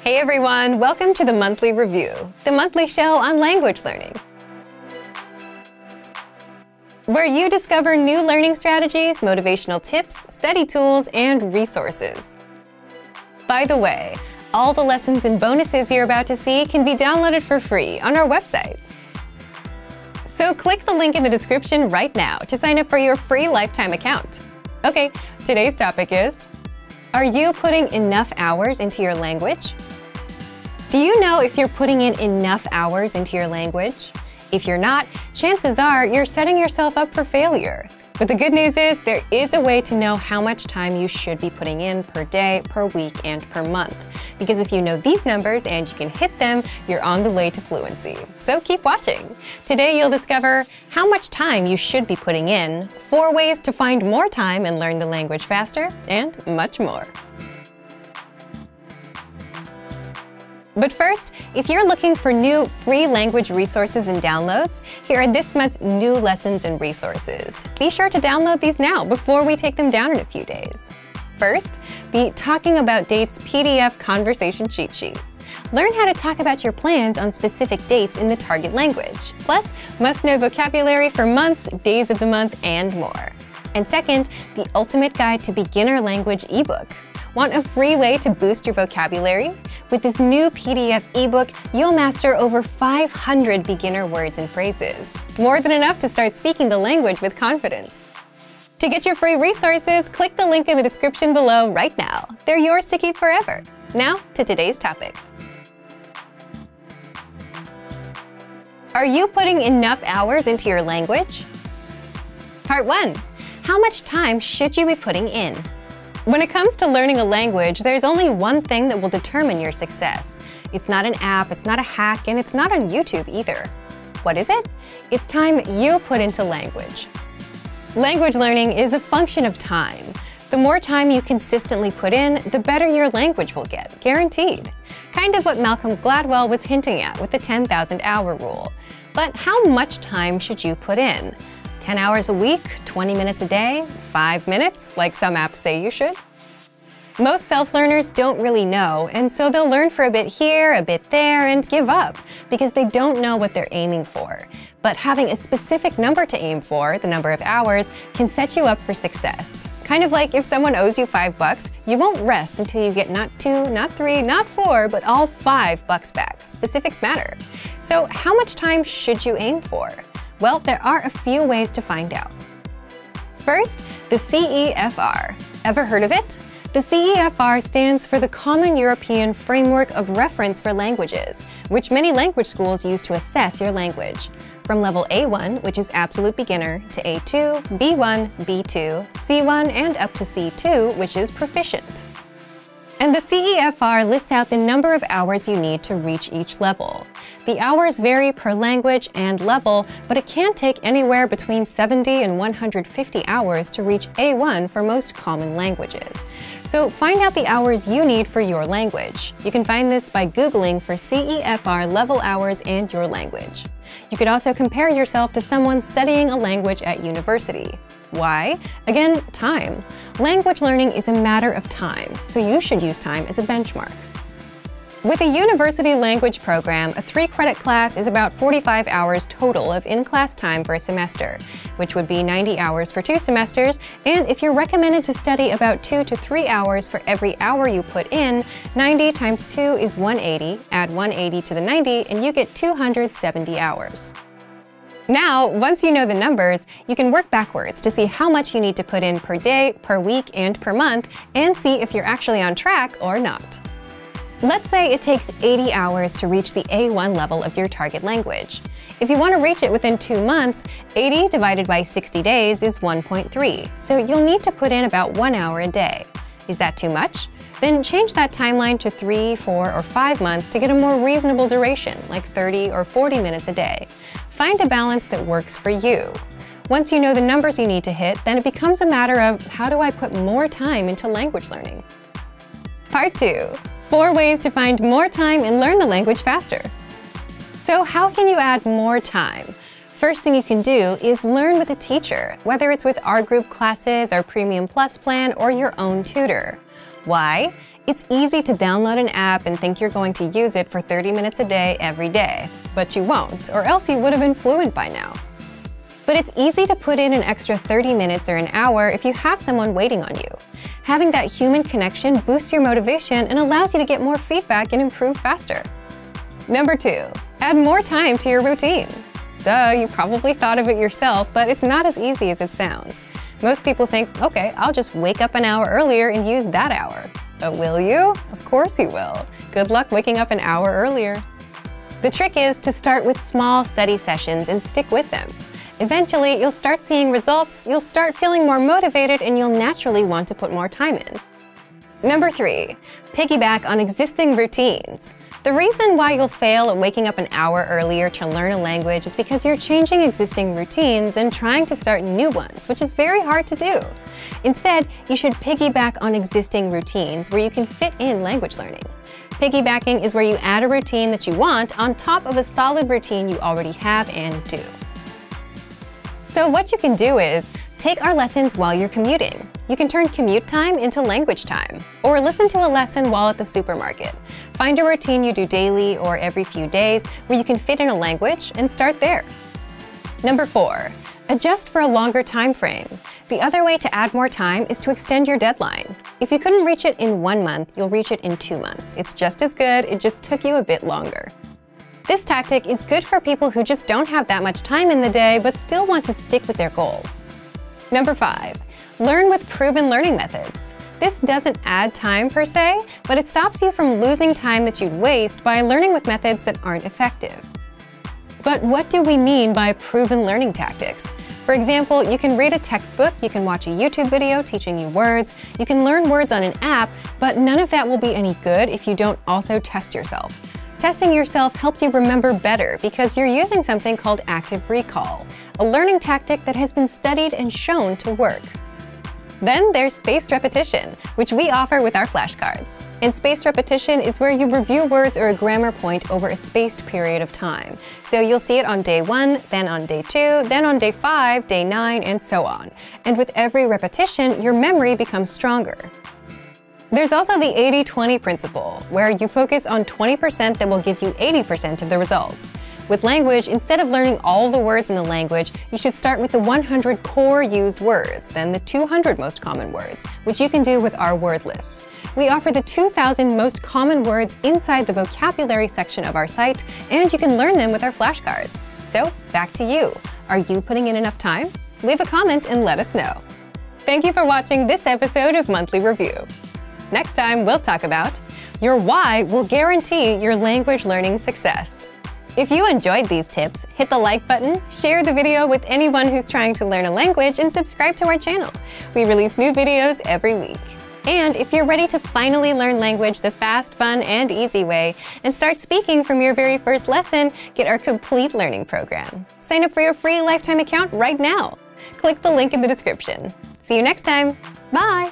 Hey everyone, welcome to the Monthly Review, the monthly show on language learning, where you discover new learning strategies, motivational tips, study tools, and resources. By the way, all the lessons and bonuses you're about to see can be downloaded for free on our website. So click the link in the description right now to sign up for your free lifetime account. Okay, today's topic is, are you putting enough hours into your language? Do you know if you're putting in enough hours into your language? If you're not, chances are you're setting yourself up for failure. But the good news is there is a way to know how much time you should be putting in per day, per week, and per month. Because if you know these numbers and you can hit them, you're on the way to fluency. So keep watching. Today you'll discover how much time you should be putting in, 4 ways to find more time and learn the language faster, and much more. But first, if you're looking for new free language resources and downloads, here are this month's new lessons and resources. Be sure to download these now before we take them down in a few days. First, the Talking About Dates PDF Conversation Cheat Sheet. Learn how to talk about your plans on specific dates in the target language. Plus, must-know vocabulary for months, days of the month, and more. And second, the Ultimate Guide to Beginner Language ebook. Want a free way to boost your vocabulary? With this new PDF ebook, you'll master over 500 beginner words and phrases. More than enough to start speaking the language with confidence. To get your free resources, click the link in the description below right now. They're yours to keep forever. Now to today's topic. Are you putting enough hours into your language? Part 1. How much time should you be putting in? When it comes to learning a language, there's only one thing that will determine your success. It's not an app, it's not a hack, and it's not on YouTube either. What is it? It's time you put into language. Language learning is a function of time. The more time you consistently put in, the better your language will get, guaranteed. Kind of what Malcolm Gladwell was hinting at with the 10,000-hour rule. But how much time should you put in? 10 hours a week, 20 minutes a day, 5 minutes, like some apps say you should? Most self-learners don't really know, and so they'll learn for a bit here, a bit there, and give up, because they don't know what they're aiming for. But having a specific number to aim for, the number of hours, can set you up for success. Kind of like if someone owes you $5, you won't rest until you get not 2, not 3, not 4, but all $5 back. Specifics matter. So how much time should you aim for? Well, there are a few ways to find out. First, the CEFR. Ever heard of it? The CEFR stands for the Common European Framework of Reference for Languages, which many language schools use to assess your language. From level A1, which is absolute beginner, to A2, B1, B2, C1, and up to C2, which is proficient. And the CEFR lists out the number of hours you need to reach each level. The hours vary per language and level, but it can take anywhere between 70 and 150 hours to reach A1 for most common languages. So find out the hours you need for your language. You can find this by Googling for CEFR level hours and your language. You could also compare yourself to someone studying a language at university. Why? Again, time. Language learning is a matter of time, so you should use time as a benchmark. With a university language program, a 3-credit class is about 45 hours total of in-class time for a semester, which would be 90 hours for 2 semesters, and if you're recommended to study about 2 to 3 hours for every hour you put in, 90 times 2 is 180, add 180 to the 90, and you get 270 hours. Now, once you know the numbers, you can work backwards to see how much you need to put in per day, per week, and per month, and see if you're actually on track or not. Let's say it takes 80 hours to reach the A1 level of your target language. If you want to reach it within 2 months, 80 divided by 60 days is 1.3, so you'll need to put in about 1 hour a day. Is that too much? Then change that timeline to 3, 4, or 5 months to get a more reasonable duration, like 30 or 40 minutes a day. Find a balance that works for you. Once you know the numbers you need to hit, then it becomes a matter of how do I put more time into language learning? Part 2. 4 ways to find more time and learn the language faster. So how can you add more time? First thing you can do is learn with a teacher, whether it's with our group classes, our Premium Plus plan, or your own tutor. Why? It's easy to download an app and think you're going to use it for 30 minutes a day every day. But you won't, or else you would have been fluent by now. But it's easy to put in an extra 30 minutes or an hour if you have someone waiting on you. Having that human connection boosts your motivation and allows you to get more feedback and improve faster. Number 2, add more time to your routine. Duh, you probably thought of it yourself, but it's not as easy as it sounds. Most people think, okay, I'll just wake up an hour earlier and use that hour. But will you? Of course you will. Good luck waking up an hour earlier. The trick is to start with small, steady sessions and stick with them. Eventually, you'll start seeing results, you'll start feeling more motivated, and you'll naturally want to put more time in. Number 3, piggyback on existing routines. The reason why you'll fail at waking up an hour earlier to learn a language is because you're changing existing routines and trying to start new ones, which is very hard to do. Instead, you should piggyback on existing routines where you can fit in language learning. Piggybacking is where you add a routine that you want on top of a solid routine you already have and do. So what you can do is, take our lessons while you're commuting. You can turn commute time into language time, or listen to a lesson while at the supermarket. Find a routine you do daily or every few days where you can fit in a language and start there. Number 4, adjust for a longer time frame. The other way to add more time is to extend your deadline. If you couldn't reach it in 1 month, you'll reach it in 2 months. It's just as good, it just took you a bit longer. This tactic is good for people who just don't have that much time in the day but still want to stick with their goals. Number 5, learn with proven learning methods. This doesn't add time per se, but it stops you from losing time that you'd waste by learning with methods that aren't effective. But what do we mean by proven learning tactics? For example, you can read a textbook, you can watch a YouTube video teaching you words, you can learn words on an app, but none of that will be any good if you don't also test yourself. Testing yourself helps you remember better because you're using something called active recall, a learning tactic that has been studied and shown to work. Then there's spaced repetition, which we offer with our flashcards. And spaced repetition is where you review words or a grammar point over a spaced period of time. So you'll see it on day 1, then on day 2, then on day 5, day 9, and so on. And with every repetition, your memory becomes stronger. There's also the 80-20 principle, where you focus on 20% that will give you 80% of the results. With language, instead of learning all the words in the language, you should start with the 100 core used words, then the 200 most common words, which you can do with our word lists. We offer the 2,000 most common words inside the vocabulary section of our site, and you can learn them with our flashcards. So, back to you. Are you putting in enough time? Leave a comment and let us know. Thank you for watching this episode of Monthly Review. Next time, we'll talk about your why will guarantee your language learning success. If you enjoyed these tips, hit the like button, share the video with anyone who's trying to learn a language, and subscribe to our channel. We release new videos every week. And if you're ready to finally learn language the fast, fun, and easy way, and start speaking from your very first lesson, get our complete learning program. Sign up for your free lifetime account right now. Click the link in the description. See you next time. Bye!